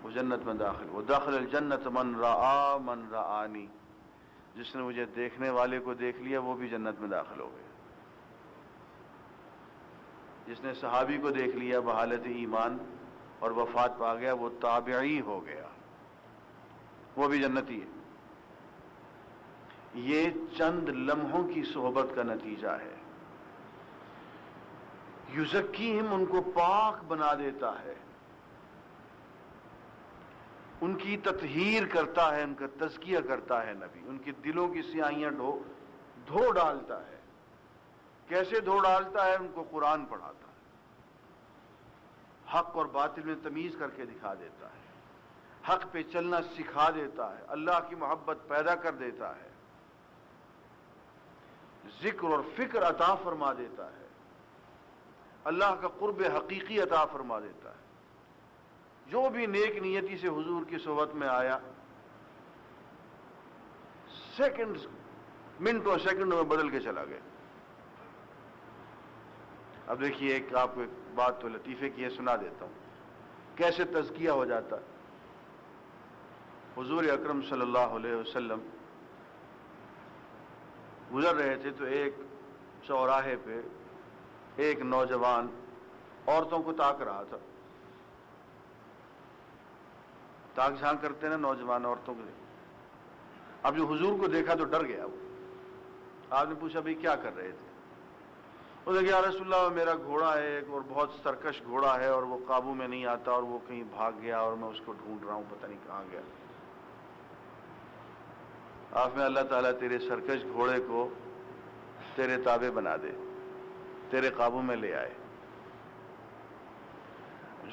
وہ جنت میں داخل، وہ دخل الجنت من رآ من رآنی، جس نے مجھے دیکھنے والے کو دیکھ لیا وہ بھی جنت میں داخل ہو گیا۔ جس نے صحابی کو دیکھ لیا بحالت ایمان اور وفات پا گیا وہ تابعی ہو گیا، وہ بھی جنتی ہے۔ یہ چند لمحوں کی صحبت کا نتیجہ ہے۔ یزکیہم، ان کو پاک بنا دیتا ہے، ان کی تطہیر کرتا ہے، ان کا تزکیہ کرتا ہے نبی، ان کے دلوں کی سیاہیاں دھو ڈالتا ہے۔ کیسے دھو ڈالتا ہے؟ ان کو قرآن پڑھاتا ہے، حق اور باطل میں تمیز کر کے دکھا دیتا ہے، حق پہ چلنا سکھا دیتا ہے، اللہ کی محبت پیدا کر دیتا ہے، ذکر اور فکر عطا فرما دیتا ہے، اللہ کا قرب حقیقی عطا فرما دیتا ہے۔ جو بھی نیک نیتی سے حضور کی صحبت میں آیا منٹوں سیکنڈوں میں بدل کے چلا گیا. اب دیکھیے ایک آپ کو ایک بات تو لطیفے کی ہے سنا دیتا ہوں کیسے تزکیہ ہو جاتا. حضور اکرم صلی اللہ علیہ وسلم گزر رہے تھے تو ایک چوراہے پہ ایک نوجوان عورتوں کو تاک رہا تھا. تاک جھانک کرتے نا نوجوان عورتوں کو. اب جو حضور کو دیکھا تو ڈر گیا. وہ آپ نے پوچھا بھائی کیا کر رہے تھے؟ اس نے کہا یا رسول اللہ میرا گھوڑا ہے ایک اور بہت سرکش گھوڑا ہے اور وہ قابو میں نہیں آتا اور وہ کہیں بھاگ گیا اور میں اس کو ڈھونڈ رہا ہوں پتہ نہیں کہاں گیا. آپ میں اللہ تعالیٰ تیرے سرکش گھوڑے کو تیرے تابع بنا دے تیرے قابو میں لے آئے.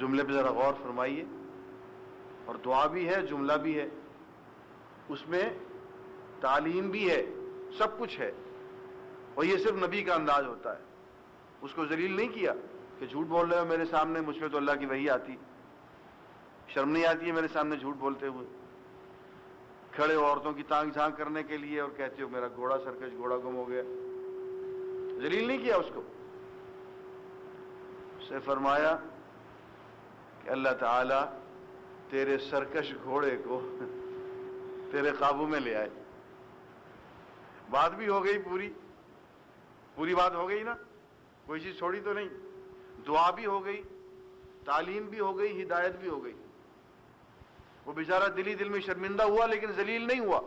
جملے پہ ذرا غور فرمائیے. اور دعا بھی ہے جملہ بھی ہے اس میں تعلیم بھی ہے سب کچھ ہے. اور یہ صرف نبی کا انداز ہوتا ہے. اس کو ذلیل نہیں کیا کہ جھوٹ بول رہے ہو میرے سامنے مجھ پہ تو اللہ کی وحی آتی شرم نہیں آتی ہے میرے سامنے جھوٹ بولتے ہوئے کھڑے ہو عورتوں کی تانگ جھانک کرنے کے لیے اور کہتے ہو میرا گھوڑا سرکش گھوڑا گم ہو گیا. ذلیل نہیں کیا اس کو. سے فرمایا کہ اللہ تعالی تیرے سرکش گھوڑے کو تیرے قابو میں لے آئے. بات بھی ہو گئی پوری بات ہو گئی نا کوئی چیز چھوڑی تو نہیں. دعا بھی ہو گئی تعلیم بھی ہو گئی ہدایت بھی ہو گئی. وہ بیچارہ دل میں شرمندہ ہوا لیکن ذلیل نہیں ہوا.